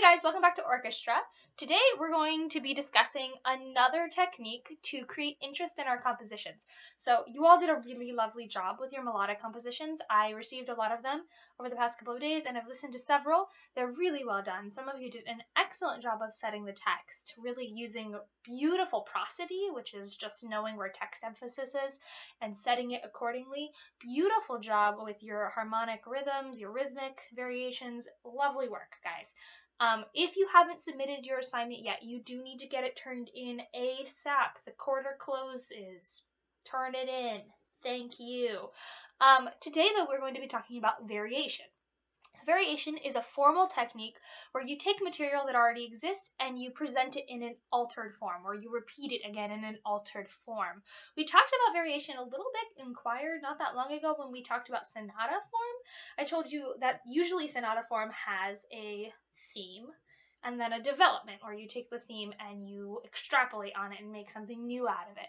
Hey guys, welcome back to Orchestra. Today we're going to be discussing another technique to create interest in our compositions. So you all did a really lovely job with your melodic compositions. I received a lot of them over the past couple of days and I've listened to several. They're really well done. Some of you did an excellent job of setting the text, really using beautiful prosody, which is just knowing where text emphasis is and setting it accordingly. Beautiful job with your harmonic rhythms, your rhythmic variations. Lovely work, guys. If you haven't submitted your assignment yet, you do need to get it turned in ASAP. The quarter closes. Turn it in. Thank you. Today, though, we're going to be talking about variation. So variation is a formal technique where you take material that already exists and you present it in an altered form, or you repeat it again in an altered form. We talked about variation a little bit in choir not that long ago when we talked about sonata form. I told you that usually sonata form has a theme and then a development, or you take the theme and you extrapolate on it and make something new out of it.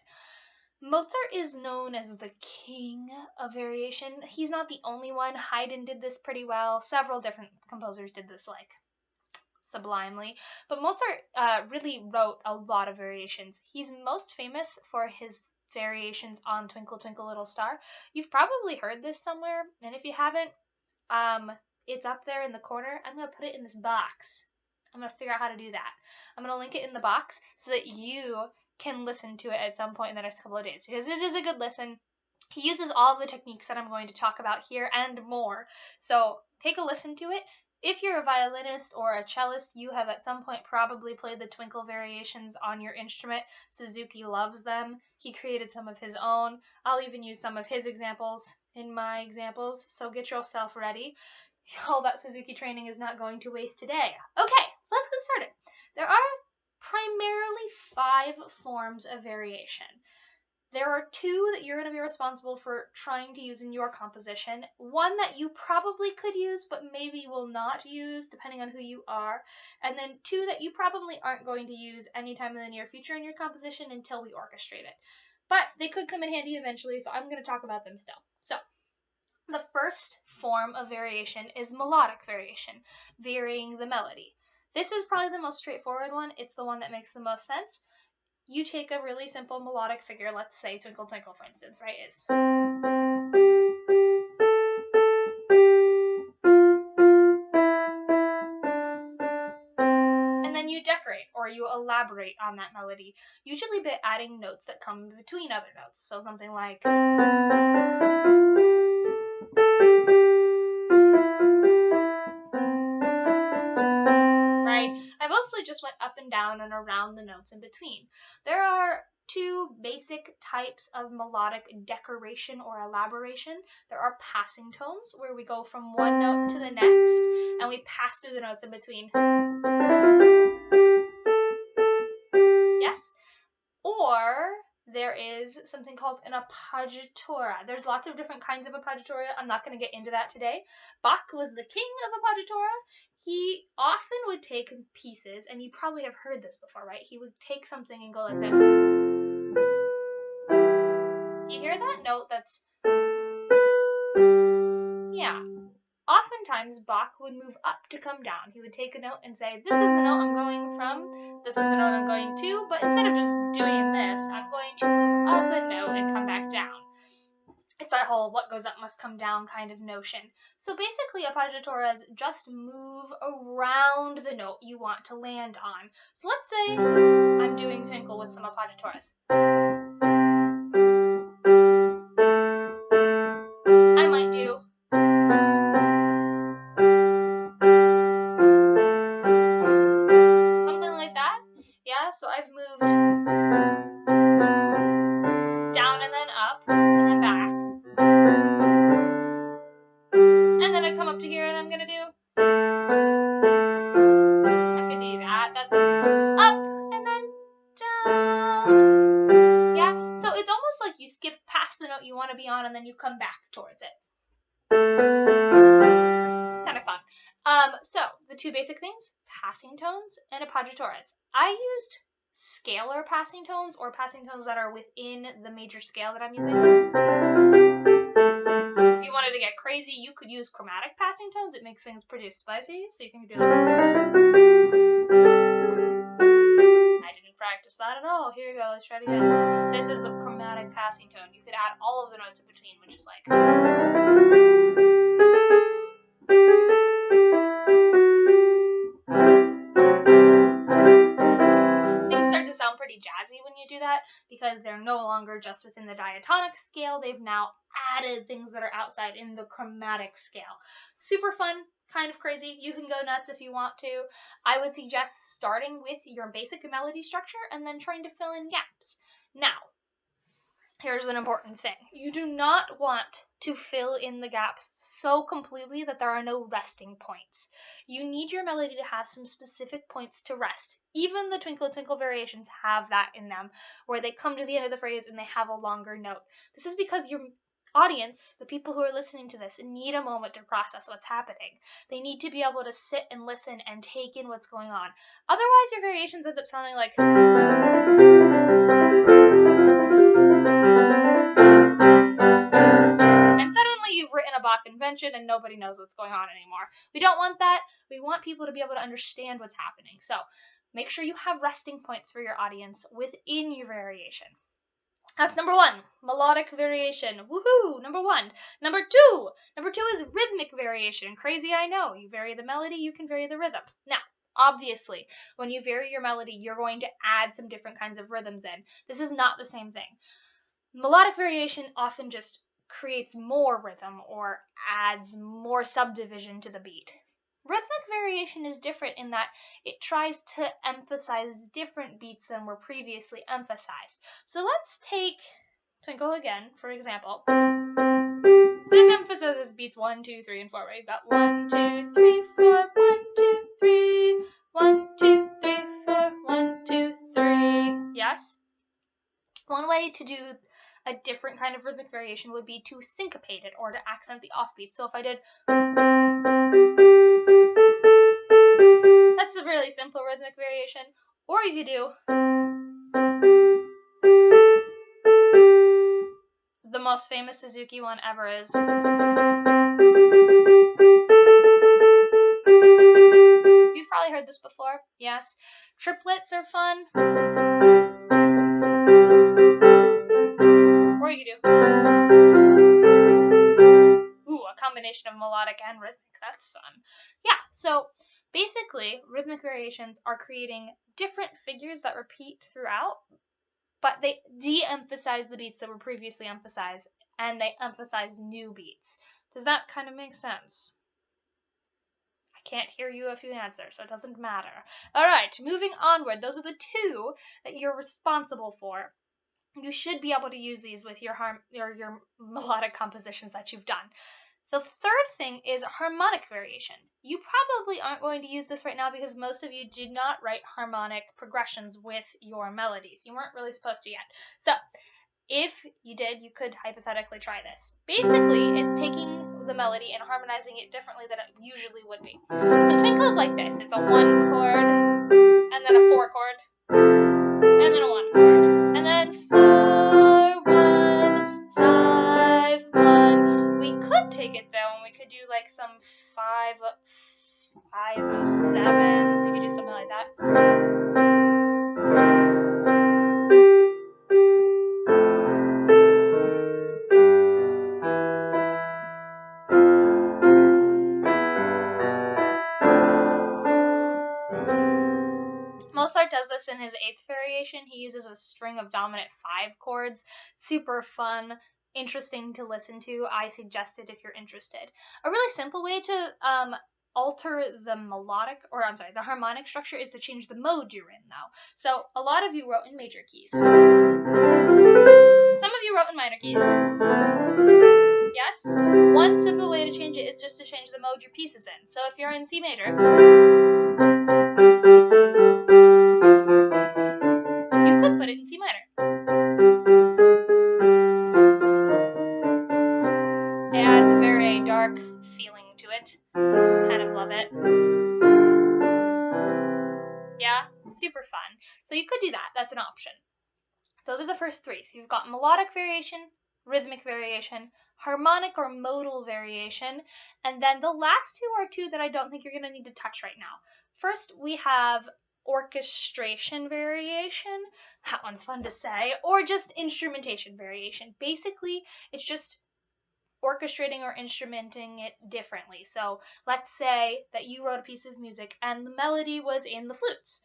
Mozart is known as the king of variation. He's not the only one. Haydn did this pretty well. Several different composers did this sublimely. But Mozart really wrote a lot of variations. He's most famous for his variations on Twinkle Twinkle Little Star. You've probably heard this somewhere, and if you haven't, it's up there in the corner. I'm going to put it in this box. I'm going to figure out how to do that. I'm going to link it in the box so that you can listen to it at some point in the next couple of days, because it is a good listen. He uses all of the techniques that I'm going to talk about here and more. So take a listen to it. If you're a violinist or a cellist, you have at some point probably played the twinkle variations on your instrument. Suzuki loves them. He created some of his own. I'll even use some of his examples in my examples, so get yourself ready. All that Suzuki training is not going to waste today. Okay, so let's get started. There are primarily 5 forms of variation. There are 2 that you're going to be responsible for trying to use in your composition. One that you probably could use, but maybe will not use, depending on who you are. And then 2 that you probably aren't going to use anytime in the near future in your composition until we orchestrate it. But they could come in handy eventually, so I'm going to talk about them still. So, the first form of variation is melodic variation, varying the melody. This is probably the most straightforward one. It's the one that makes the most sense. You take a really simple melodic figure, let's say Twinkle Twinkle, for instance, right? Is. And then you decorate or you elaborate on that melody, usually by adding notes that come between other notes. So something like. I mostly just went up and down and around the notes in between. There are 2 basic types of melodic decoration or elaboration. There are passing tones, where we go from one note to the next, and we pass through the notes in between. Yes? Or there is something called an appoggiatura. There's lots of different kinds of appoggiatura. I'm not going to get into that today. Bach was the king of appoggiatura. He often would take pieces, and you probably have heard this before, right? He would take something and go like this. Do you hear that note that's... Yeah. Oftentimes, Bach would move up to come down. He would take a note and say, this is the note I'm going from, this is the note I'm going to, but instead of just doing this, I'm going to move up a note and come back down. It's that whole what goes up must come down kind of notion. So basically, appoggiaturas just move around the note you want to land on. So let's say I'm doing Twinkle with some appoggiaturas. I might do something like that. Yeah, so I've moved down and then up and then back. And then I come up to here and I'm gonna do. I could do that. That's up and then down. Yeah, so it's almost like you skip past the note you want to be on and then you come back towards it. It's kind of fun. So the 2 basic things, passing tones and appoggiaturas. I used scalar passing tones, or passing tones that are within the major scale that I'm using. If you wanted to get crazy, you could use chromatic passing tones. It makes things pretty spicy, so you can do that. let's try it again. This is a chromatic passing tone. You could add all of the notes in between, which is like... pretty jazzy when you do that because they're no longer just within the diatonic scale. They've now added things that are outside in the chromatic scale. Super fun, kind of crazy. You can go nuts if you want to. I would suggest starting with your basic melody structure and then trying to fill in gaps. Now, here's an important thing. You do not want to fill in the gaps so completely that there are no resting points. You need your melody to have some specific points to rest. Even the Twinkle Twinkle variations have that in them, where they come to the end of the phrase and they have a longer note. This is because your audience, the people who are listening to this, need a moment to process what's happening. They need to be able to sit and listen and take in what's going on. Otherwise, your variations end up sounding like... you've written a Bach convention and nobody knows what's going on anymore. We don't want that. We want people to be able to understand what's happening. So make sure you have resting points for your audience within your variation. That's number one, melodic variation. Woohoo! Number one. Number two is rhythmic variation. Crazy, I know. You vary the melody, you can vary the rhythm. Now, obviously, when you vary your melody, you're going to add some different kinds of rhythms in. This is not the same thing. Melodic variation often just creates more rhythm or adds more subdivision to the beat. Rhythmic variation is different in that it tries to emphasize different beats than were previously emphasized. So let's take Twinkle again, for example. This emphasizes beats 1, 2, 3, and 4. Right? You've got 1, 2, 3, 4, 1, 2, 3, 1, 2, 3, 4, 1, 2, 3. Yes? One way to do a different kind of rhythmic variation would be to syncopate it or to accent the offbeat. So if I did, that's a really simple rhythmic variation. Or you could do the most famous Suzuki one ever is. You've probably heard this before. Yes. Triplets are fun. Or you could do a combination of melodic and rhythmic. That's fun. Yeah, so basically, rhythmic variations are creating different figures that repeat throughout, but they de-emphasize the beats that were previously emphasized, and they emphasize new beats. Does that kind of make sense? I can't hear you if you answer, so it doesn't matter. All right, moving onward. Those are the two that you're responsible for. You should be able to use these with your melodic compositions that you've done. The third thing is harmonic variation. You probably aren't going to use this right now because most of you did not write harmonic progressions with your melodies. You weren't really supposed to yet. So if you did, you could hypothetically try this. Basically, it's taking the melody and harmonizing it differently than it usually would be. So Twinkle is like this. It's a 1 chord, and then a 4 chord, and then a 1 chord, and then 4, 1, 5, 1. We could take it though, and we could do like some 5/7s. You could do something like that. Mozart does this in his 8th variation. He uses a string of dominant 5 chords. Super fun, interesting to listen to. I suggest it if you're interested. A really simple way to alter the the harmonic structure is to change the mode you're in, though. So a lot of you wrote in major keys. Some of you wrote in minor keys. Yes? One simple way to change it is just to change the mode your piece is in. So if you're in C major, you could put it in C minor. It adds a very dark feeling to it. Kind of love it. Yeah, super fun. So you could do that. That's an option. Those are the first 3. So you've got melodic variation, rhythmic variation, harmonic or modal variation, and then the last 2 are 2 that I don't think you're going to need to touch right now. First, we have orchestration variation. That one's fun to say. Or just instrumentation variation. Basically, it's just orchestrating or instrumenting it differently. So let's say that you wrote a piece of music and the melody was in the flutes.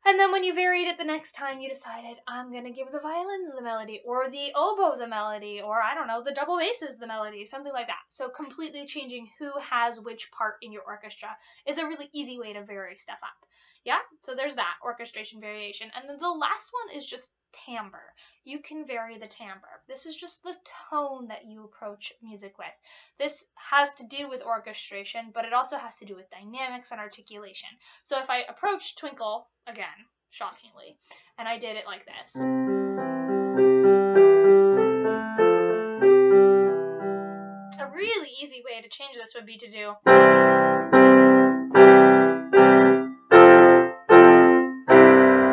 And then when you varied it the next time, you decided, I'm going to give the violins the melody, or the oboe the melody, or I don't know, the double basses the melody, something like that. So completely changing who has which part in your orchestra is a really easy way to vary stuff up. Yeah, so there's that, orchestration variation. And then the last one is just timbre. You can vary the timbre. This is just the tone that you approach music with. This has to do with orchestration, but it also has to do with dynamics and articulation. So if I approach Twinkle, again, shockingly, and I did it like this. A really easy way to change this would be to do...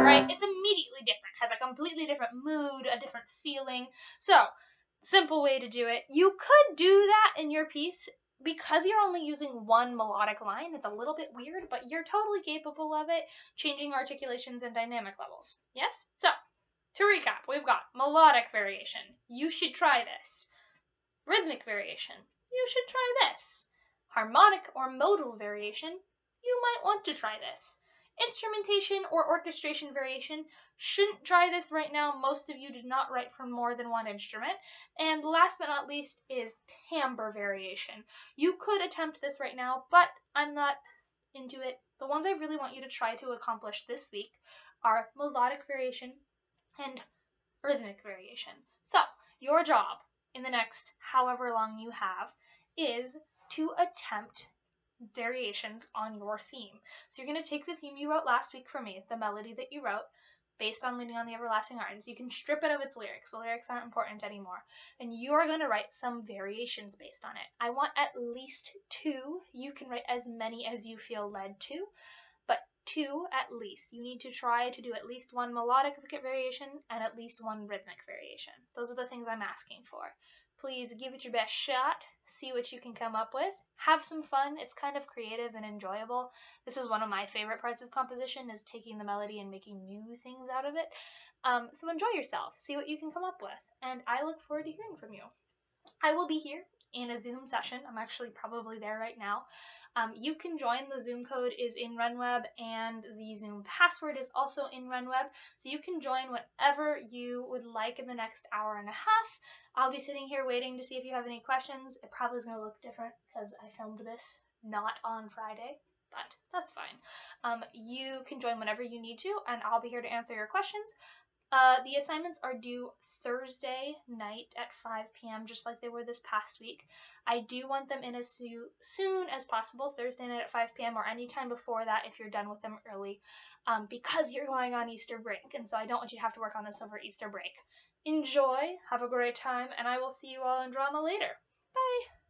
Right? It's immediately different. Has a completely different mood, a different feeling. So, simple way to do it. You could do that in your piece. Because you're only using one melodic line, it's a little bit weird, but you're totally capable of it, changing articulations and dynamic levels. Yes? So, to recap, we've got melodic variation. You should try this. Rhythmic variation. You should try this. Harmonic or modal variation. You might want to try this. Instrumentation or orchestration variation. Shouldn't try this right now. Most of you did not write for more than one instrument. And last but not least is timbre variation. You could attempt this right now, but I'm not into it. The ones I really want you to try to accomplish this week are melodic variation and rhythmic variation. So, your job in the next however long you have is to attempt variations on your theme. So you're going to take the theme you wrote last week for me, the melody that you wrote, based on Leaning on the Everlasting Arms. You can strip it of its lyrics. The lyrics aren't important anymore. And you are going to write some variations based on it. I want at least 2. You can write as many as you feel led to, but 2 at least. You need to try to do at least one melodic variation and at least one rhythmic variation. Those are the things I'm asking for. Please give it your best shot. See what you can come up with. Have some fun. It's kind of creative and enjoyable. This is one of my favorite parts of composition, is taking the melody and making new things out of it. So enjoy yourself. See what you can come up with. And I look forward to hearing from you. I will be here in a Zoom session. I'm actually probably there right now. You can join. The Zoom code is in RunWeb and the Zoom password is also in RunWeb. So you can join whatever you would like in the next hour and a half. I'll be sitting here waiting to see if you have any questions. It probably is going to look different because I filmed this not on Friday, but that's fine. You can join whenever you need to, and I'll be here to answer your questions. The assignments are due Thursday night at 5 p.m. just like they were this past week. I do want them in as soon as possible, Thursday night at 5 p.m. or anytime before that if you're done with them early, because you're going on Easter break, and so I don't want you to have to work on this over Easter break. Enjoy, have a great time, and I will see you all in drama later. Bye!